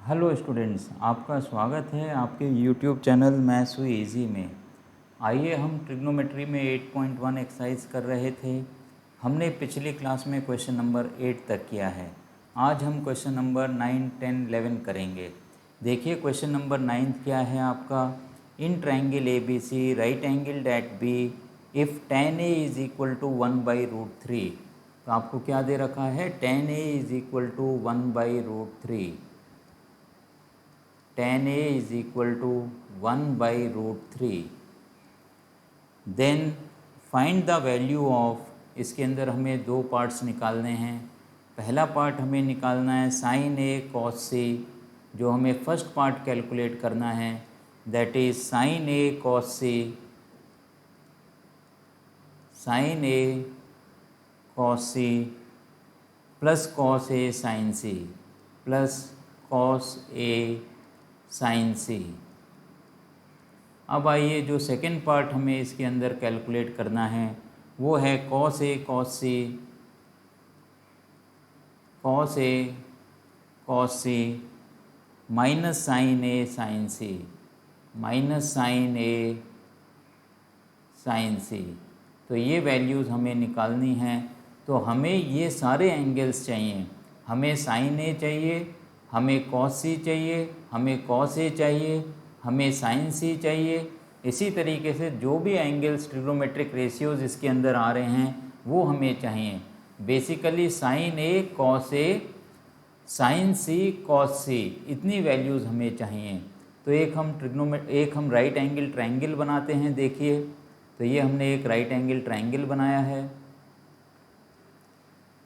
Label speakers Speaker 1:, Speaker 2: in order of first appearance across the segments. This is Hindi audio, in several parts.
Speaker 1: हेलो स्टूडेंट्स, आपका स्वागत है आपके यूट्यूब चैनल मैथ्स हुई इजी में। आइए हम ट्रिग्नोमेट्री में 8.1 एक्सरसाइज कर रहे थे। हमने पिछली क्लास में क्वेश्चन नंबर 8 तक किया है। आज हम क्वेश्चन नंबर 9, 10, 11 करेंगे। देखिए क्वेश्चन नंबर 9 क्या है आपका। In triangle A B C right angled at B if tan A is equal to 1/√3। तो आपको क्या दे रखा है, tan A is equal to 1/√3। tan A is equal to 1/√3। Then find the value of, इसके अंदर हमें दो पार्ट्स निकालने हैं। पहला पार्ट हमें निकालना है sin A cos C, जो हमें फर्स्ट पार्ट कैलकुलेट करना है, that is sin A cos C, sin A cos C plus cos A sin C plus cos A sin C। अब आइए जो सेकेंड पार्ट हमें इसके अंदर कैलकुलेट करना है वो है cos A cos C, cos A cos C minus sin A sin C, minus sin A sin C। तो ये वैल्यूज़ हमें निकालनी हैं। तो हमें ये सारे एंगल्स चाहिए। हमें sin A चाहिए, हमें cos C चाहिए, हमें cos A चाहिए, हमें sin C चाहिए। इसी तरीके से जो भी एंगल्स ट्रिग्नोमेट्रिक रेशियोज़ इसके अंदर आ रहे हैं वो हमें चाहिए। Basically sin A cos A sin C cos C, इतनी वैल्यूज़ हमें चाहिए। तो एक हम राइट एंगल ट्रायंगल बनाते हैं। देखिए तो ये हमने एक राइट एंगल ट्रायंगल बनाया है।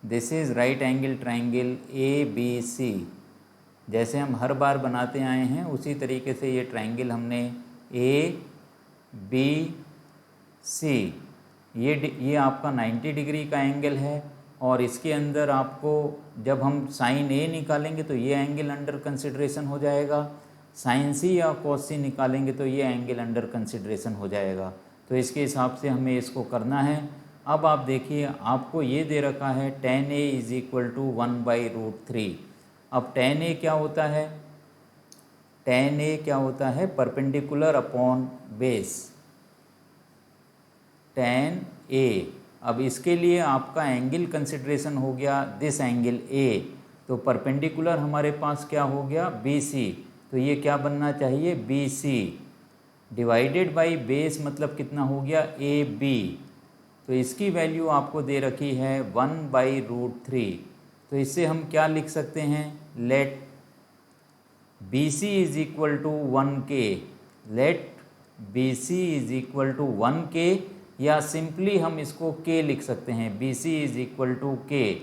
Speaker 1: This is right angle triangle ABC। जैसे हम हर बार बनाते आए हैं उसी तरीके से ये ट्रायंगल हमने ABC, ये आपका 90 डिग्री का एंगल है। और इसके अंदर आपको जब हम sin A निकालेंगे तो ये एंगल अंडर कंसिडरेशन हो जाएगा, sin C या cos C निकालेंगे तो ये एंगल अंडर कंसिडरेशन हो जाएगा। तो इसके हिसाब से हमें इसको करना है। अब आप देखिए आपको ये दे रखा है tan A is equal to 1/√3। अब tan A क्या होता है, tan A क्या होता है, perpendicular upon base, tan A। अब इसके लिए आपका एंगल कंसिडरेशन हो गया दिस एंगल A, तो परपेंडिकुलर हमारे पास क्या हो गया BC। तो ये क्या बनना चाहिए BC डिवाइडेड बाई बेस, मतलब कितना हो गया AB। तो इसकी वैल्यू आपको दे रखी है 1/√3। तो इससे हम क्या लिख सकते हैं, let BC is equal to 1K, let BC is equal to 1K, या सिंपली हम इसको K लिख सकते हैं, BC is equal to K।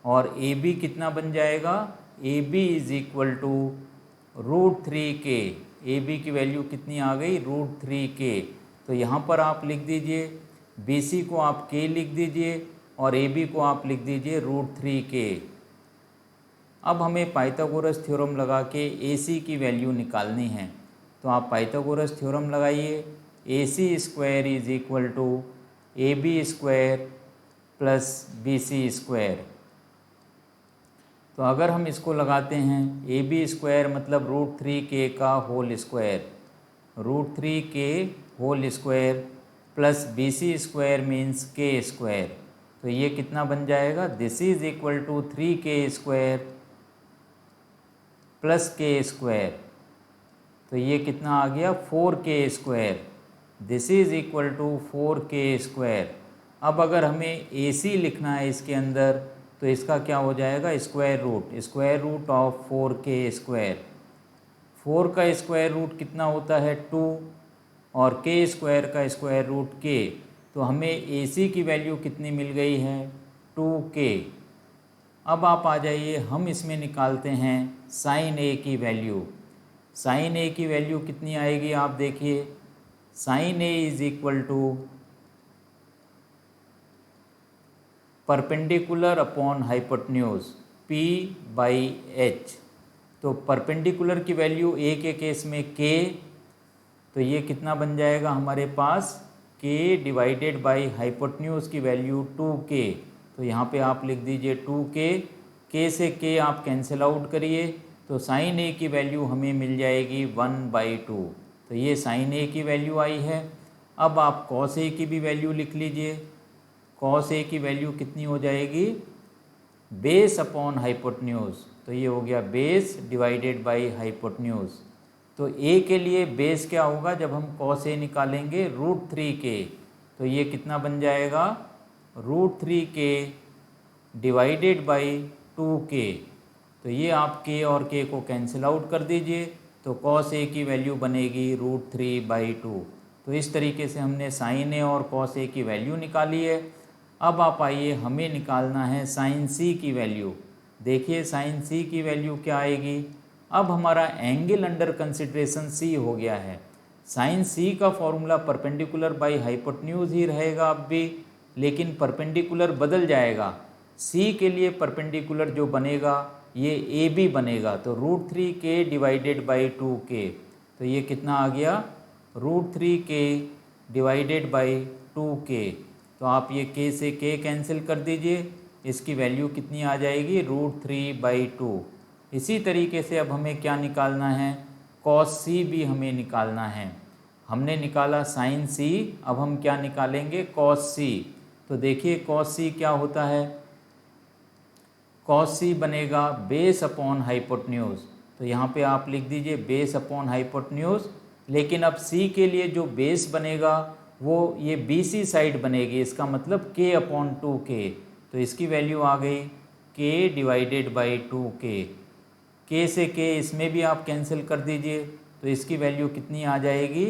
Speaker 1: और AB कितना बन जाएगा, AB is equal to √3K। AB की वैल्यू कितनी आ गई, √3K। तो यहाँ पर आप लिख दीजिए BC को आप K लिख दीजिए और AB को आप लिख दीजिए √3K। अब हमें पाइथागोरस थ्योरम लगा के AC की वैल्यू निकालनी है। तो आप पाइथागोरस थ्योरम लगाइए, AC² is equal to AB² plus BC²। तो अगर हम इसको लगाते हैं AB² मतलब √3K का whole square, √3K whole square plus BC² means K²। तो ये कितना बन जाएगा, this is equal to 3K² plus K²। तो ये कितना आ गया 4K²। This is equal to 4K²। अब अगर हमें AC लिखना है इसके अंदर तो इसका क्या हो जाएगा, स्क्वायर रूट ऑफ 4K²। 4 का स्क्वायर रूट कितना होता है 2, और K² का स्क्वायर रूट K। तो हमें AC की वैल्यू कितनी मिल गई है 2K। अब आप आ जाइए हम इसमें निकालते हैं sin A की वैल्यू। sin A की वैल्यू कितनी आएगी, आप देखिए sin A is equal to perpendicular upon hypotenuse P/H। तो परपेंडिकुलर की वैल्यू A के केस में K, तो ये कितना बन जाएगा हमारे पास K डिवाइडेड बाई हाइपोटेन्यूज की वैल्यू 2K। तो यहाँ पे आप लिख दीजिए 2K, K से K आप कैंसिल आउट करिए तो साइन ए की वैल्यू हमें मिल जाएगी 1/2। तो ये साइन ए की वैल्यू आई है। अब आप कॉस ए की भी वैल्यू लिख लीजिए। कॉस ए की वैल्यू कितनी हो जाएगी, बेस अपॉन हाइपोटेन्यूज। तो ये हो गया बेस डिवाइडेड बाय हाइपोटेन्यूज। तो ए के लिए बेस क्या होगा, जब हम कॉस ए निकालेंगे √3k, तो ये कितना बन जाएगा, √3k डिवाइडेड बाय 2k। तो ये आप k और k को कैंसिल आउट कर दीजिए, तो कॉस ए की वैल्यू बनेगी √3/2। तो इस तरीके से हमने साइन ए और कॉस ए की वैल्यू निकाली है। अब आप आइए, हमें निकालना है साइन सी की वैल्यू। देखिए साइन सी की वैल्यू क्या आएगी। अब हमारा एंगल अंडर कंसिडरेशन सी हो गया है। साइन सी का फॉर्मूला परपेंडिकुलर बाय हाइपोटेन्यूज ही रहेगा अब भी, लेकिन परपेंडिकुलर बदल जाएगा। सी के लिए परपेंडिकुलर जो बनेगा ये ए बी बनेगा, तो √3k डिवाइडेड बाई 2k। तो ये कितना आ गया, √3k डिवाइडेड बाई 2k। तो आप ये k से k कैंसिल कर दीजिए, इसकी वैल्यू कितनी आ जाएगी, √3/2। इसी तरीके से अब हमें क्या निकालना है, कॉस सी भी हमें निकालना है। हमने निकाला साइन सी, अब हम क्या निकालेंगे, कॉस सी। तो देखिए कॉस सी क्या होता है, कॉस सी बनेगा बेस अपॉन हाइपोटेन्यूज। तो यहाँ पे आप लिख दीजिए बेस अपॉन हाइपोटेन्यूज, लेकिन अब सी के लिए जो बेस बनेगा वो ये BC साइड बनेगी, इसका मतलब k/2k। तो इसकी वैल्यू आ गई k divided by 2k। k से k इसमें भी आप कैंसिल कर दीजिए, तो इसकी वैल्यू कितनी आ जाएगी,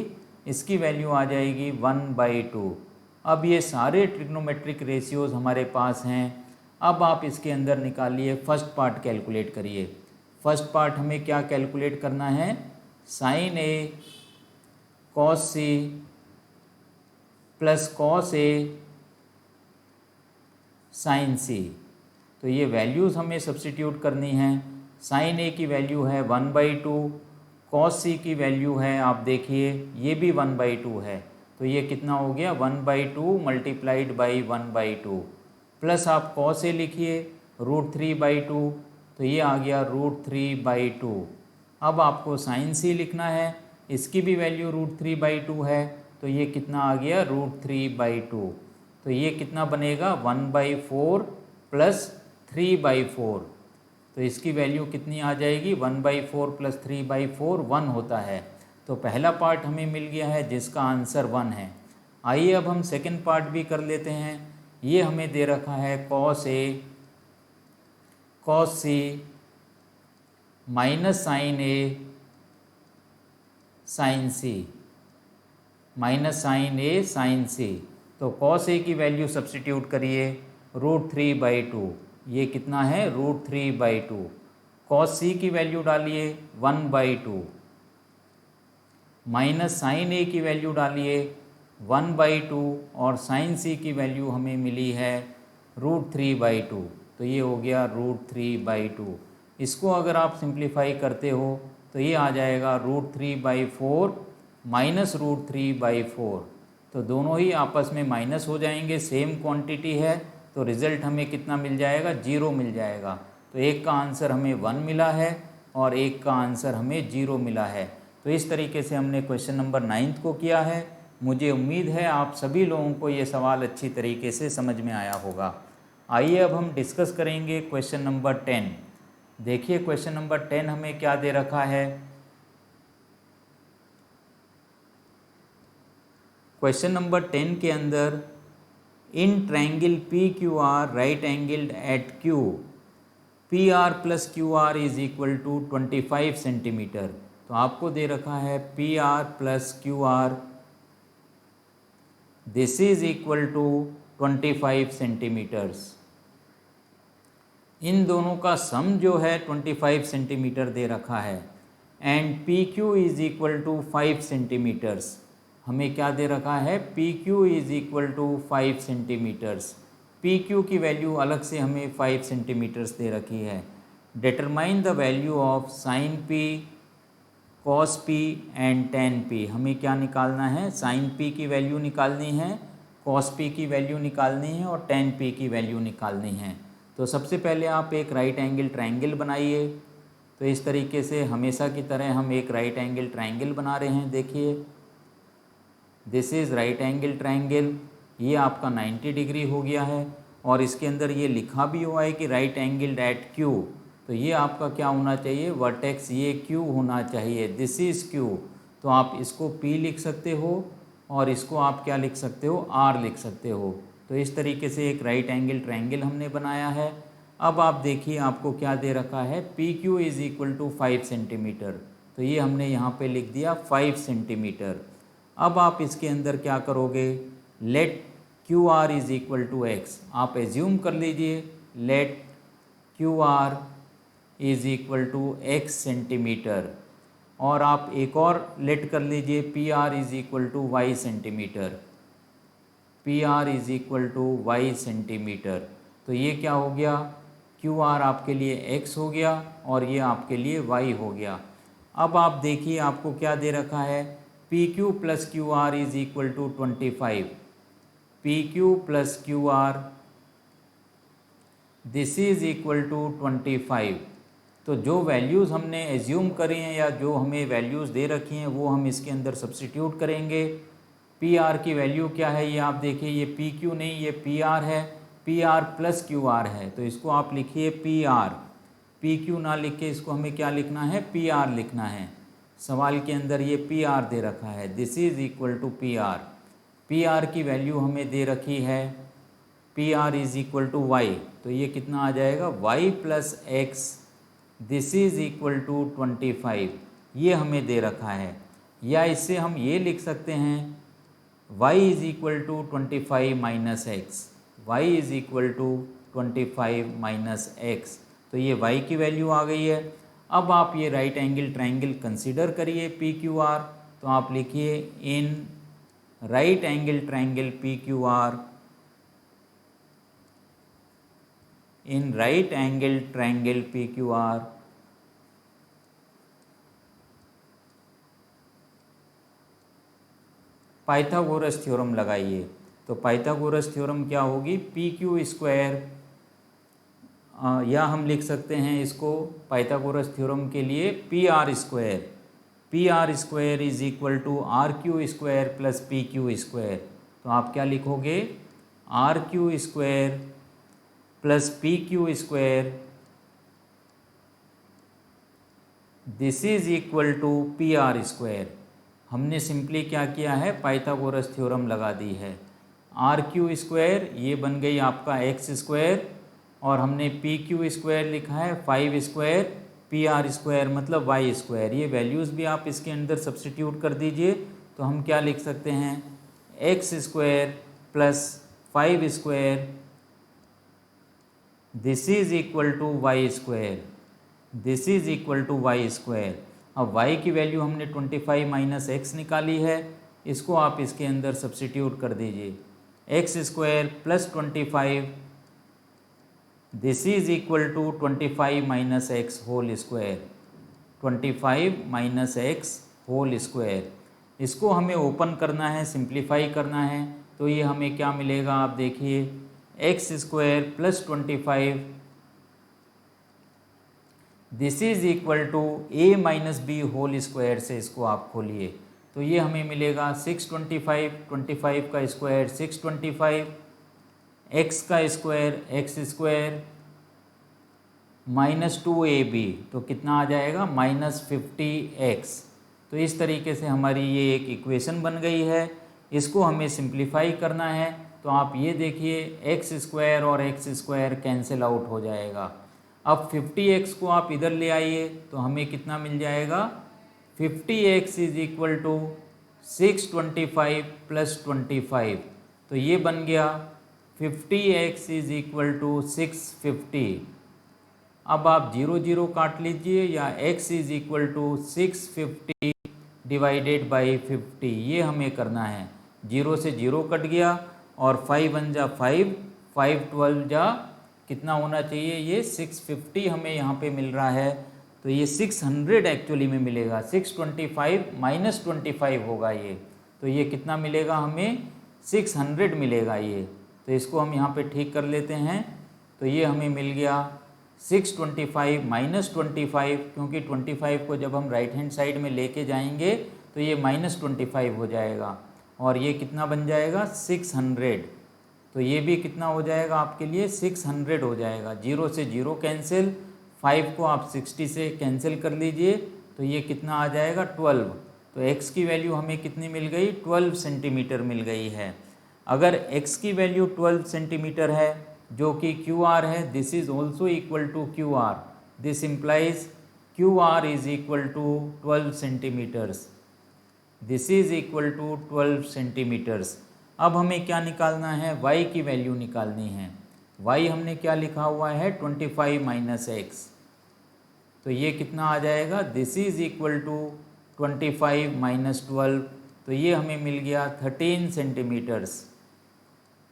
Speaker 1: इसकी वैल्यू आ जाएगी 1/2। अब ये सारे ट्रिग्नोमेट्रिक रेशियोज हमारे पास हैं। अब आप इसके अंदर निकालिए, फर्स्ट पार्ट कैलकुलेट करिए। फर्स्ट पार्ट हमें क्या कैलकुलेट करना है, sign A cos C plus cos A sign सी। तो ये वैल्यूज़ हमें सब्स्टिट्यूट करनी है। साइन ए की वैल्यू है 1/2, कॉस सी की वैल्यू है, आप देखिए ये भी 1/2 है। तो ये कितना हो गया, 1/2 मल्टीप्लाइड बाई 1/2, प्लस आप कॉस ए लिखिए √3/2। तो ये आ गया √3/2। अब आपको साइन सी लिखना है, इसकी भी वैल्यू √3/2 है। तो ये कितना आ गया, √3/2। तो ये कितना बनेगा, 1/4 प्लस 3/4। तो इसकी वैल्यू कितनी आ जाएगी, 1/4 प्लस 3/4 1 होता है। तो पहला पार्ट हमें मिल गया है जिसका आंसर 1 है। आइए अब हम सेकंड पार्ट भी कर लेते हैं। ये हमें दे रखा है cos A cos C minus sign A sign C, minus sign A sign सी। तो कॉस ए की वैल्यू सब्स्टिट्यूट करिए √3/2, ये कितना है, √3/2। कॉस सी की वैल्यू डालिए 1/2, माइनस साइन ए की वैल्यू डालिए 1/2, और साइन सी की वैल्यू हमें मिली है √3/2। तो ये हो गया √3/2। इसको अगर आप सिंप्लीफाई करते हो तो ये आ जाएगा √3/4 माइनस √3/4। तो दोनों ही आपस में माइनस हो जाएंगे, सेम क्वांटिटी है, तो रिज़ल्ट हमें कितना मिल जाएगा, 0 मिल जाएगा। तो एक का आंसर हमें 1 मिला है और एक का आंसर हमें 0 मिला है। तो इस तरीके से हमने क्वेश्चन नंबर 9 को किया है। मुझे उम्मीद है आप सभी लोगों को ये सवाल अच्छी तरीके से समझ में आया होगा। आइए अब हम डिस्कस करेंगे क्वेश्चन नंबर 10। देखिए क्वेश्चन नंबर 10 हमें क्या दे रखा है। क्वेश्चन नंबर 10 के अंदर in triangle PQR right angled at Q, PR plus QR is equal to 25 centimetre. तो आपको दे रखा है PR plus QR, this is equal to 25 centimetres. इन दोनों का सम जो है 25 सेंटीमीटर दे रखा है, and PQ is equal to 5 centimetres. हमें क्या दे रखा है, PQ is equal to 5 centimetres. PQ की वैल्यू अलग से हमें 5 सेंटीमीटर्स दे रखी है। Determine the value of sine P, cos P and tan P। हमें क्या निकालना है, साइन P की वैल्यू निकालनी है, कॉस P की वैल्यू निकालनी है और tan P की वैल्यू निकालनी है। तो सबसे पहले आप एक राइट एंगल ट्रायंगल बनाइए। तो इस तरीके से हमेशा की तरह हम एक राइट एंगल ट्रायंगल बना रहे हैं। देखिए, this is right angle triangle, ये आपका 90 डिग्री हो गया है और इसके अंदर ये लिखा भी हुआ है कि राइट एंगल एट क्यू। तो ये आपका क्या होना चाहिए, वर्टेक्स ये क्यू होना चाहिए, दिस इज़ क्यू। तो आप इसको पी लिख सकते हो और इसको आप क्या लिख सकते हो, आर लिख सकते हो। तो इस तरीके से एक राइट एंगल ट्रायंगल हमने बनाया है। अब आप देखिए आपको क्या दे रखा है, P Q is equal to 5 centimetre. तो ये हमने यहाँ पे लिख दिया 5 सेंटीमीटर। अब आप इसके अंदर क्या करोगे, let Q R is equal to X. आप एज्यूम कर लीजिए let Q R is equal to X centimetre, और आप एक और लेट कर लीजिए P R is equal to Y centimetre, P R is equal to Y centimetre. तो ये क्या हो गया, क्यू आर आपके लिए x हो गया और ये आपके लिए y हो गया। अब आप देखिए आपको क्या दे रखा है, P Q plus Q R is equal to 25, P Q plus Q R this is equal to 25। तो जो वैल्यूज़ हमने एज्यूम करी हैं या जो हमें वैल्यूज़ दे रखी हैं वो हम इसके अंदर सब्स्टिट्यूट करेंगे। पी आर की वैल्यू क्या है, ये आप देखिए, ये पी क्यू नहीं, ये पी आर है, P are plus Q are है। तो इसको आप लिखिए पी आर, पी क्यू ना लिख के इसको हमें क्या लिखना है, पी आर लिखना है। सवाल के अंदर ये पी आर दे रखा है, this is equal to P R. P R की वैल्यू हमें दे रखी है, P R is equal to Y. तो ये कितना आ जाएगा, Y plus X this is equal to 25। ये हमें दे रखा है। या इससे हम ये लिख सकते हैं y is equal to 25 minus X, Y is equal to 25 minus X. तो ये y की वैल्यू आ गई है। अब आप ये राइट एंगल ट्रायंगल कंसीडर करिए पी क्यू आर। तो आप लिखिए in right angle triangle P Q R, in right angle triangle P Q R Pythagoras theorem लगाइए। तो पाइथागोरस थ्योरम क्या होगी, पी क्यू स्क्वायर, या हम लिख सकते हैं इसको पाइथागोरस थ्योरम के लिए P R square is equal to R Q square plus P Q square. तो आप क्या लिखोगे, R Q square plus P Q square this is equal to P R square. हमने सिंपली क्या किया है, पाइथागोरस थ्योरम लगा दी है। आर क्यू स्क्वायर ये बन गई आपका एक्स स्क्वायर, और हमने पी क्यू स्क्वायर लिखा है 5 स्क्वायर, पी आर स्क्वायर मतलब वाई स्क्वायर। ये वैल्यूज़ भी आप इसके अंदर सब्स्टिट्यूट कर दीजिए। तो हम क्या लिख सकते हैं, X square plus 5 square this is equal to Y square, this is equal to Y square. अब y की वैल्यू हमने 25 माइनस एक्स निकाली है, इसको आप इसके अंदर सब्स्टिट्यूट कर दीजिए। X square plus 25 this is equal to 25 minus X whole square, 25 minus X whole square. इसको हमें ओपन करना है, सिंप्लीफाई करना है। तो ये हमें क्या मिलेगा, आप देखिए, X square plus 25 this is equal to A minus B whole square से इसको आप खोलिए। तो ये हमें मिलेगा 625, 25 का स्क्वायर 625, एक्स का square x square minus 2ab, तो कितना आ जाएगा, माइनस 50x। तो इस तरीके से हमारी ये एक इक्वेशन बन गई है। इसको हमें सिंप्लीफाई करना है। तो आप ये देखिए, एक्स स्क्वायर और एक्स स्क्वायर कैंसिल आउट हो जाएगा। अब 50x को आप इधर ले आइए तो हमें कितना मिल जाएगा, 50x is equal to 625 plus 25। तो ये बन गया 50x इज इक्वल टू 650। अब आप 0 0 काट लीजिए, या x is equal to 650 divided by 50, ये हमें करना है। 0 से 0 कट गया और 5 1 जा 5, 5 12 जा कितना होना चाहिए, ये 650 हमें यहाँ पे मिल रहा है। तो ये 600 एक्चुअली में मिलेगा, 625 माइनस 25 होगा ये। तो ये कितना मिलेगा हमें, 600 मिलेगा ये। तो इसको हम यहाँ पे ठीक कर लेते हैं। तो ये हमें मिल गया 625 माइनस 25, क्योंकि 25 को जब हम राइट हैंड साइड में लेके जाएंगे तो ये -25 हो जाएगा, और ये कितना बन जाएगा 600। तो ये भी कितना हो जाएगा आपके लिए 600 हो जाएगा। 0 से 0 कैंसिल, 5 को आप 60 से कैंसिल कर लीजिए, तो ये कितना आ जाएगा 12। तो x की वैल्यू हमें कितनी मिल गई 12 सेंटीमीटर मिल गई है। अगर x की वैल्यू 12 सेंटीमीटर है जो कि QR है, this is also equal to QR, this implies QR is equal to 12 centimetres, this is equal to 12 centimetres. अब हमें क्या निकालना है, y की वैल्यू निकालनी है। y हमने क्या लिखा हुआ है 25 माइनस x, तो ये कितना आ जाएगा, this is equal to 25 minus 12, तो ये हमें मिल गया 13 सेंटीमीटर्स।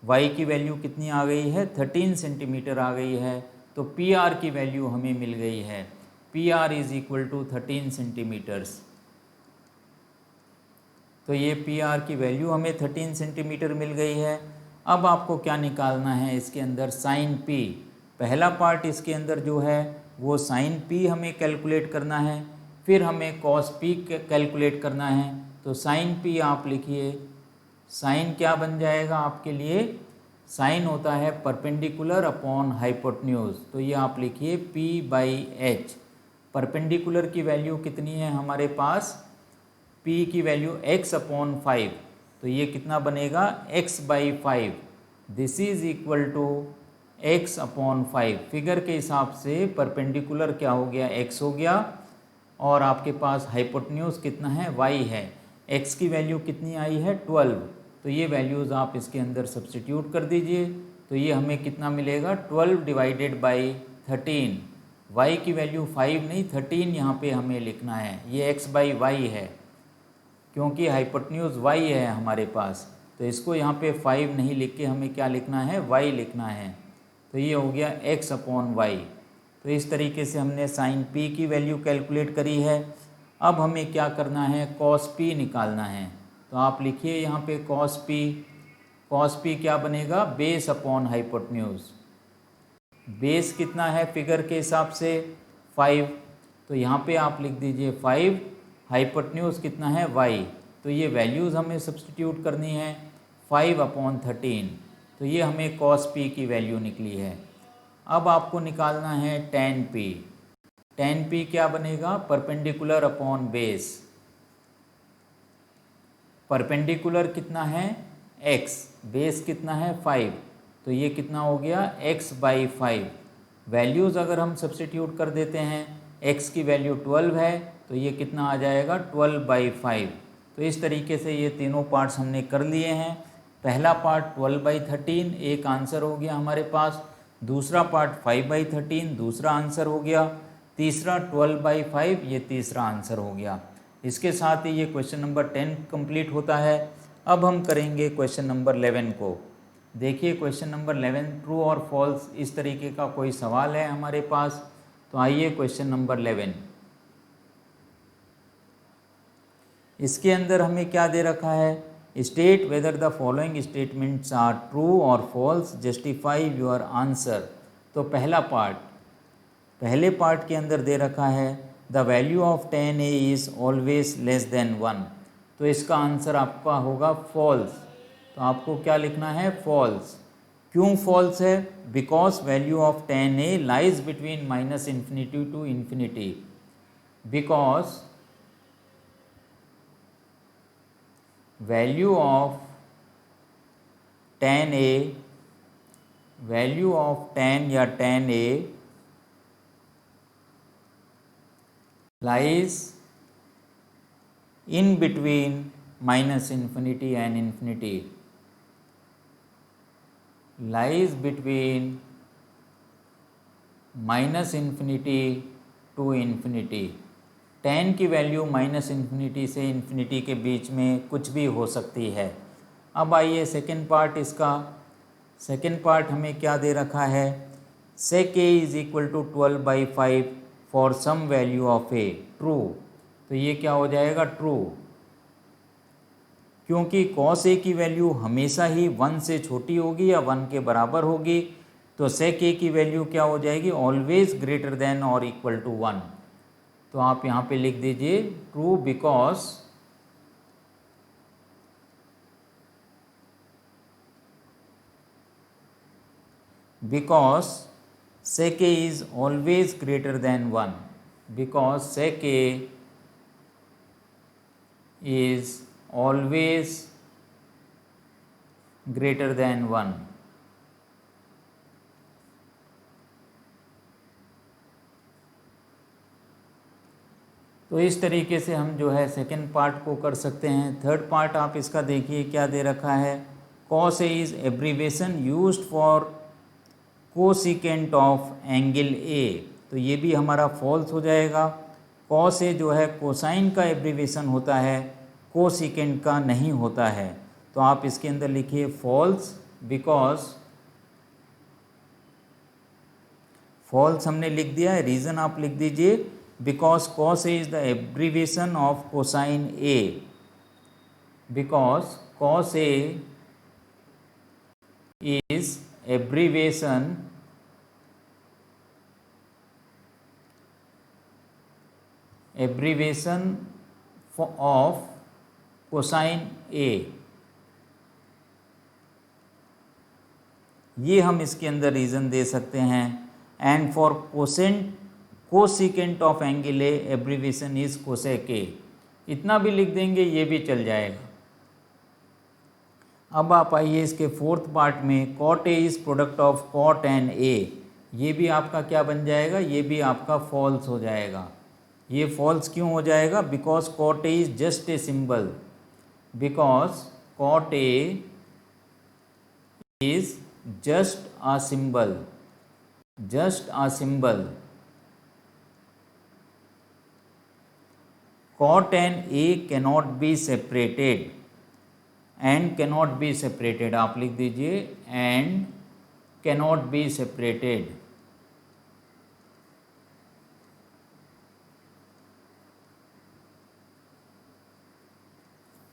Speaker 1: y की वैल्यू कितनी आ गई है 13 सेंटीमीटर आ गई है। तो PR की वैल्यू हमें मिल गई है, PR is equal to 13 centimetres. तो ये PR की वैल्यू हमें 13 सेंटीमीटर मिल गई है। अब आपको क्या निकालना है इसके अंदर, साइन P। पहला पार्ट इसके अंदर जो है वो साइन P हमें कैलकुलेट करना है, फिर हमें कॉस P कैलकुलेट करना है। तो साइन P आप लिखिए, साइन क्या बन जाएगा आपके लिए, साइन होता है परपेंडिकुलर अपॉन हाइपोटेन्यूज, तो ये आप लिखिए P/H। परपेंडिकुलर की वैल्यू कितनी है हमारे पास, P की वैल्यू x/5, तो ये कितना बनेगा x/5, this is equal to x/5। Figure के हिसाब से परपेंडिकुलर क्या हो गया x हो गया, और आपके पास हाइपोटेन्यूज कितना है y है। x की वैल्यू कितनी आई है 12, तो ये वैल्यूज़ आप इसके अंदर सब्स्टिट्यूट कर दीजिए, तो ये हमें कितना मिलेगा 12 डिवाइडेड बाई 13। y की वैल्यू 5 नहीं 13 यहाँ पे हमें लिखना है, ये x/y है क्योंकि हाइपोटेन्यूज y है हमारे पास, तो इसको यहाँ पे 5 नहीं लिख के हमें क्या लिखना है y लिखना है। तो ये हो गया x/y। तो इस तरीके से हमने साइन P की वैल्यू कैलकुलेट करी है। अब हमें क्या करना है, कॉस P निकालना है। तो आप लिखिए यहाँ पे कॉस P क्या बनेगा, बेस अपॉन हाइपोटेन्यूज। बेस कितना है फिगर के हिसाब से 5, तो यहाँ पे आप लिख दीजिए 5, हाइपोटेन्यूज कितना है y, तो ये वैल्यूज़ हमें सब्स्टिट्यूट करनी है 5/13, तो ये हमें कॉस P की वैल्यू निकली है। अब आपको निकालना है tan P। tan P क्या बनेगा, परपेंडिकुलर अपॉन बेस। परपेंडिकुलर कितना है x, बेस कितना है 5, तो ये कितना हो गया x/5। वैल्यूज़ अगर हम सब्स्टिट्यूट कर देते हैं, x की वैल्यू 12 है, तो ये कितना आ जाएगा 12/5। तो इस तरीके से ये तीनों पार्ट्स हमने कर लिए हैं। पहला पार्ट 12/13 एक आंसर हो गया हमारे पास, दूसरा पार्ट 5/13 दूसरा आंसर हो गया, तीसरा 12/5 ये तीसरा आंसर हो गया। इसके साथ ही ये क्वेश्चन नंबर 10 कंप्लीट होता है। अब हम करेंगे क्वेश्चन नंबर 11 को। देखिए क्वेश्चन नंबर 11 ट्रू और फॉल्स इस तरीके का कोई सवाल है हमारे पास। तो आइए क्वेश्चन नंबर 11, इसके अंदर हमें क्या दे रखा है, state whether the following statements are true और फॉल्स, जस्टिफाई योर आंसर। तो पहला पार्ट, पहले पार्ट के अंदर दे रखा है the value of tan A is always less then 1, तो इसका आंसर आपका होगा फॉल्स। तो आपको क्या लिखना है, फॉल्स। क्यों फॉल्स है, because value of tan A lies between -∞ to ∞, because value of tan A, value of tan या tan A lies in between -∞ and infinity, lies between -∞ to infinity। tan की वैल्यू -∞ से इन्फिनिटी के बीच में कुछ भी हो सकती है। अब आइए सेकेंड पार्ट इसका, सेकेंड पार्ट हमें क्या दे रखा है, sec A is equal to 12/5 for some value of A, true. तो ये क्या हो जाएगा, ट्रू, क्योंकि cos A की वैल्यू हमेशा ही 1 से छोटी होगी या 1 के बराबर होगी। तो sec a की वैल्यू क्या हो जाएगी, ऑलवेज ग्रेटर देन और इक्वल टू 1। तो आप यहाँ पे लिख दीजिए true because sec a is always greater than 1, because sec a is always greater than 1। तो इस तरीके से हम जो है सेकेंड पार्ट को कर सकते हैं। थर्ड पार्ट आप इसका देखिए क्या दे रखा है, cos a is abbreviation used for cosecant of angle A. तो ये भी हमारा फॉल्स हो जाएगा। cos a जो है कोसाइन का एब्रीवेशन होता है, कोसिकेंट का नहीं होता है। तो आप इसके अंदर लिखिए फॉल्स, बिकॉज फॉल्स हमने लिख दिया है, रीज़न आप लिख दीजिए because cos a is the abbreviation of cosine a, because cos a is abbreviation of cosine a। ये हम इसके अंदर रीज़न दे सकते हैं। And for cosecant of angle A abbreviation is cosec ए, इतना भी लिख देंगे, ये भी चल जाएगा। अब आप आइए इसके फोर्थ पार्ट में, cot A is product of cot and A. ये भी आपका क्या बन जाएगा, ये भी आपका फॉल्स हो जाएगा। ये फॉल्स क्यों हो जाएगा, because cot A is just a symbol, because cot A is just a symbol, just a symbol। cot and a cannot be separated, and cannot be separated आप लिख दीजिए, and cannot be separated।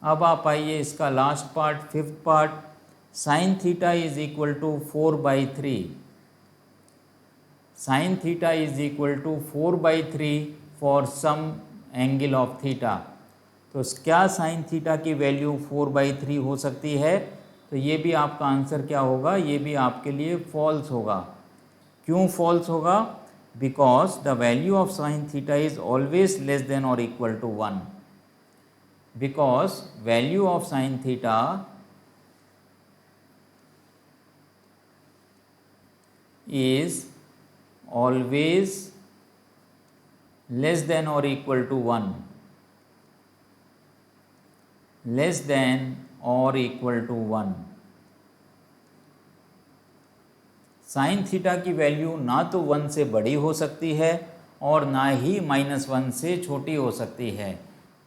Speaker 1: अब आप आइए इसका last part, fifth part, sine theta is equal to 4/3। Sine theta is equal to 4/3 for some angle of theta. तो क्या साइन थीटा की वैल्यू 4/3 हो सकती है, तो ये भी आपका आंसर क्या होगा, ये भी आपके लिए फॉल्स होगा। क्यों फॉल्स होगा, because the value of sine theta is always less than और equal to 1, because value of sine theta is always less than or equal to 1, less than or equal to 1। Sine theta की वैल्यू ना तो 1 से बड़ी हो सकती है और ना ही -1 से छोटी हो सकती है।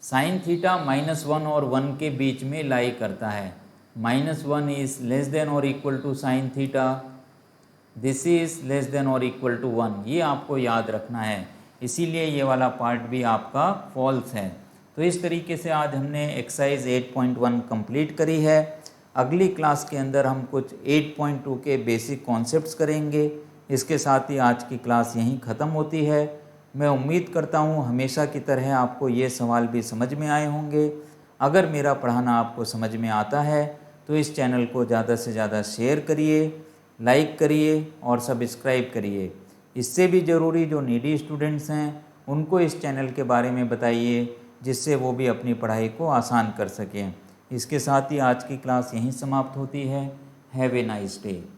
Speaker 1: साइन थीटा -1 और 1 के बीच में लाई करता है। -1 इज लेस देन और इक्वल टू साइन थीटा, दिस इज़ लेस देन और इक्वल टू 1, ये आपको याद रखना है। इसीलिए ये वाला पार्ट भी आपका फॉल्स है। तो इस तरीके से आज हमने एक्सरसाइज 8.1 कंप्लीट करी है। अगली क्लास के अंदर हम कुछ 8.2 के बेसिक कॉन्सेप्ट्स करेंगे। इसके साथ ही आज की क्लास यहीं ख़त्म होती है। मैं उम्मीद करता हूँ हमेशा की तरह आपको ये सवाल भी समझ में आए होंगे। अगर मेरा पढ़ाना आपको समझ में आता है तो इस चैनल को ज़्यादा से ज़्यादा शेयर करिए, लाइक करिए और सब्सक्राइब करिए। इससे भी ज़रूरी जो नीडी स्टूडेंट्स हैं उनको इस चैनल के बारे में बताइए, जिससे वो भी अपनी पढ़ाई को आसान कर सकें। इसके साथ ही आज की क्लास यहीं समाप्त होती है। Have a nice day.